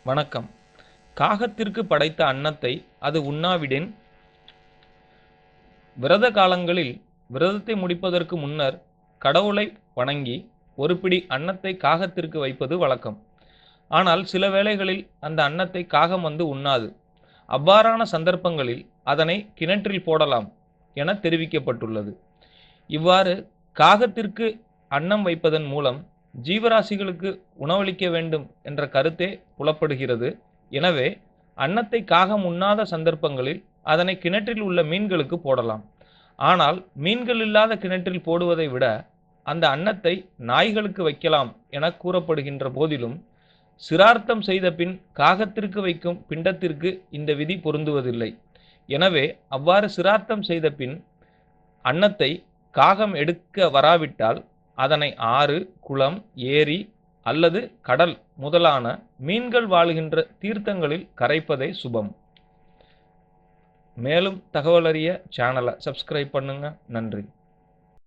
வணக்கம். காகத்திற்கு படைத்த அன்னத்தை அது உண்ணாவிடின், விரத காலங்களில் விரதத்தை முடிப்பதற்கு முன்னர் கடவுளை வணங்கி ஒரு பிடி அன்னத்தை காகத்திற்கு வைப்பது வழக்கம். ஆனால் சில வேளைகளில் அந்த அன்னத்தை காகம் வந்து உண்ணாது. அவ்வாறான சந்தர்ப்பங்களில் அதனை கிணற்றில் போடலாம் என தெரிவிக்கப்பட்டுள்ளது. இவ்வாறு காகத்திற்கு அன்னம் வைப்பதன் மூலம் ஜீவராசிகளுக்கு உணவளிக்க வேண்டும் என்ற கருத்தே புலப்படுகிறது. எனவே அன்னத்தை காகம் உண்ணாத சந்தர்ப்பங்களில் அதனை கிணற்றில் உள்ள மீன்களுக்கு போடலாம். ஆனால் மீன்கள் இல்லாத கிணற்றில் போடுவதை விட அந்த அன்னத்தை நாய்களுக்கு வைக்கலாம் என கூறப்படுகின்ற போதிலும், சிரார்த்தம் செய்த பின் காகத்திற்கு வைக்கும் பிண்டத்திற்கு இந்த விதி பொருந்துவதில்லை. எனவே அவ்வாறு சிரார்த்தம் செய்த பின் அன்னத்தை காகம் எடுக்க வராவிட்டால் அதனை ஆறு, குளம், ஏரி அல்லது கடல் முதலான மீன்கள் வாழுகின்ற தீர்த்தங்களில் கரைப்பதே சுபம். மேலும் தகவல் அறிய சேனலை சப்ஸ்கிரைப் பண்ணுங்க. நன்றி.